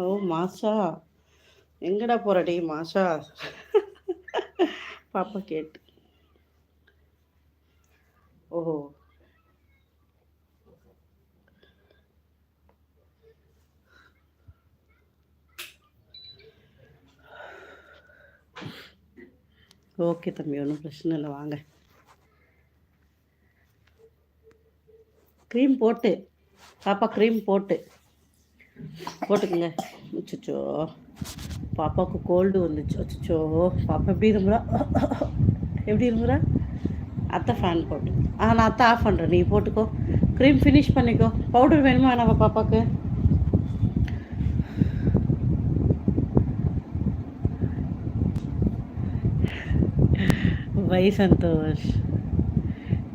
ஓ மாஷா, எங்கடா போறடி மாஷா? பாப்பா கேட்டு. ஓஹோ, ஓகே தம்பி, ஒன்றும் பிரச்சனை இல்லை, வாங்க. க்ரீம் போட்டு பாப்பா, க்ரீம் போட்டுக்குங்க. அச்சோ, பாப்பாவுக்கு கோல்டு வந்துச்சு. அச்சோ, பாப்பா எப்படி இருமுறா? எப்படி இருமுறா? அத்தை ஃபேன் போட்டு. நான் அத்தை ஆஃப் பண்ணுறேன், நீ போட்டுக்கோ. க்ரீம் ஃபினிஷ் பண்ணிக்கோ. பவுடர் வேணுமா நம்ம பாப்பாவுக்கு? வை சந்தோஷ்.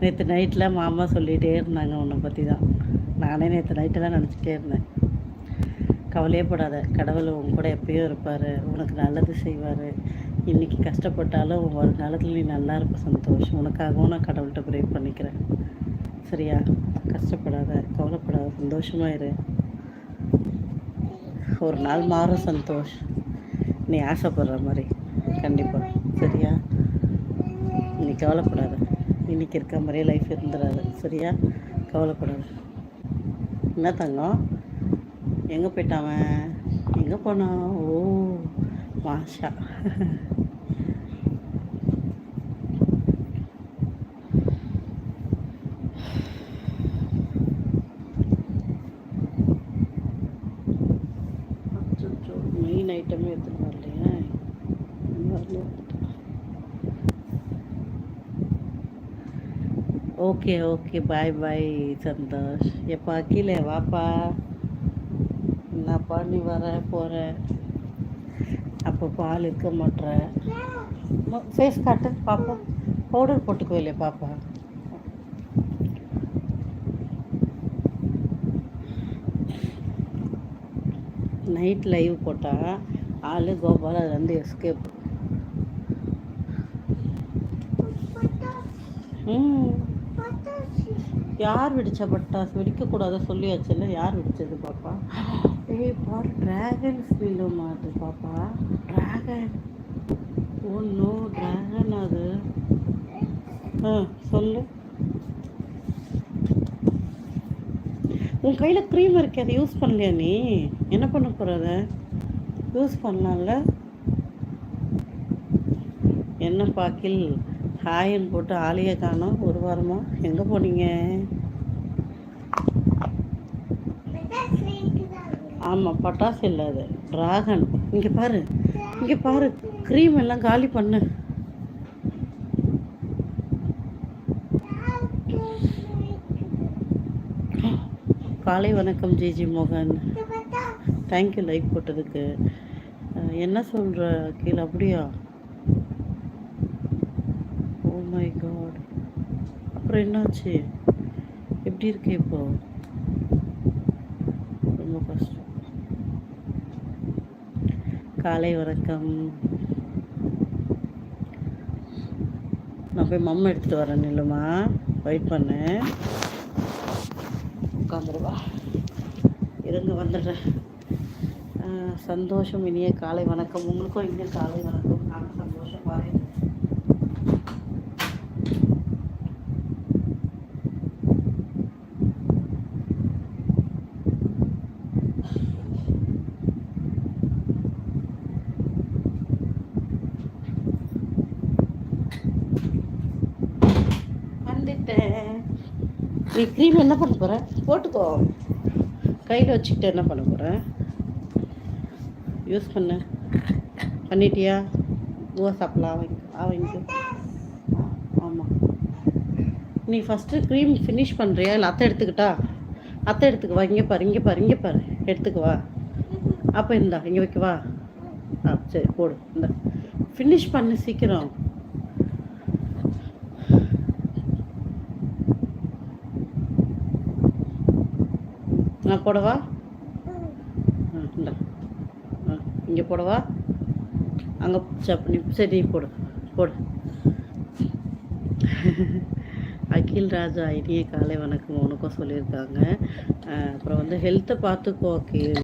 நேற்று நைட்டில் மாமா சொல்லிகிட்டே இருந்தாங்க உன்னை பற்றி தான். நானே நேற்று நைட்டெல்லாம் நினச்சிட்டே இருந்தேன். கவலையே படாத, கடவுள் உன் கூட எப்பயும் இருப்பார், உனக்கு நல்லது செய்வார். இன்றைக்கி கஷ்டப்பட்டாலும் வருங்காலத்தில் நீ நல்லா இருப்ப சந்தோஷ். உனக்காகவும் நான் கடவுள்கிட்ட ப்ரே பண்ணிக்கிறேன், சரியா? கஷ்டப்படாத, கவலைப்படாத, சந்தோஷமாக இரு. ஒரு நாள் மாறும் சந்தோஷ், நீ ஆசைப்படுற மாதிரி கண்டிப்பாக, சரியா? நீ கவலைப்படாத, இன்றைக்கி இருக்க மாதிரியே லைஃப் இருந்துடாது, சரியா? கவலைப்படாத. என்ன தங்கம், எங்கே போயிட்டாவன்? எங்கே போனான்? ஓ மாஷா. மெயின் ஐட்டமே எடுத்துன்னு வரலையா? ஓகே ஓகே, பாய் பாய் சந்தோஷ். எப்பா கீழே வாப்பா. என்னப்பா நீ வர போகிற, அப்போ பால் இருக்க மாட்டுற. ஃபேஸ் காட்டு பாப்பா. பவுடர் போட்டுக்கோ இல்லையா பாப்பா? நைட் லைவ் போட்டால் ஆள் கோபால் அது வந்து எஸ்கேப். யார் வெடிச்சா பட்டாசு? வெடிக்கக்கூடாத சொல்லியாச்சுல்ல, யார் வெடிச்சது பாப்பா? ஏய் பாரு, ட்ராகன் ஸ்மெல்லும் அது பாப்பா. ட்ராகன், ஒன்று ட்ராகன் அது. சொல்லு. உன் கையில் க்ரீம் இருக்கு, அதை யூஸ் பண்ணலையா நீ? என்ன பண்ண போகிற? அதை யூஸ் பண்ணலாம்ல. என்ன பாக்கில் ஹாயின்னு போட்டு ஆளையே காணோம் ஒரு வாரமாக. எங்கே போனீங்க? ஆமாம், பட்டாசு இல்லை அது, ட்ராகன். இங்கே பாரு, இங்கே பாரு, க்ரீம் எல்லாம் காலி பண்ணு. காலை வணக்கம் ஜிஜி மோகன், தேங்க்யூ லைக் போட்டதுக்கு. என்ன சொல்கிற கீழே? அப்படியா? ஓ மை காட், அப்புறம் என்னாச்சு? எப்படி இருக்கு இப்போ? ரொம்ப கஷ்டம். காலை வணக்கம். நான் போய் மம்மா எடுத்துகிட்டு வரேன், இல்லைம்மா வெயிட் பண்ணு. உட்காந்துருவா, இருங்க வந்துடுறேன். சந்தோஷம், இனிய காலை வணக்கம். உங்களுக்கும் இனிய காலை வணக்கம். நான் சந்தோஷம் வரேன். வந்துட்டேன். நீ க்ரீம் என்ன பண்ண போகிற? போட்டுக்கோ, கையில் வச்சுக்கிட்டு என்ன பண்ண போகிற? யூஸ் பண்ணிட்டியா? ஓ சாப்பிடலாம், அவங்க. ஆமாம், நீ ஃபஸ்ட்டு க்ரீம் ஃபினிஷ் பண்ணுறியா இல்லை அத்தை எடுத்துக்கிட்டா? அத்தை எடுத்துக்குவா. இங்கே பாரு, இங்கே பாரு, இங்கே பாரு, எடுத்துக்குவா. அப்போ இந்தா இங்கே வைக்கவா? சரி போடு, இந்த ஃபினிஷ் பண்ணு சீக்கிரம். நான் போடவா? இந்த இங்கே போடவா? அங்கே சரி போடு போடு. அகில் ராஜா, இனிய காலை வணக்கம் உனக்கும் சொல்லியிருக்காங்க. அப்புறம் வந்து ஹெல்த்தை பார்த்துக்கோ அகில்.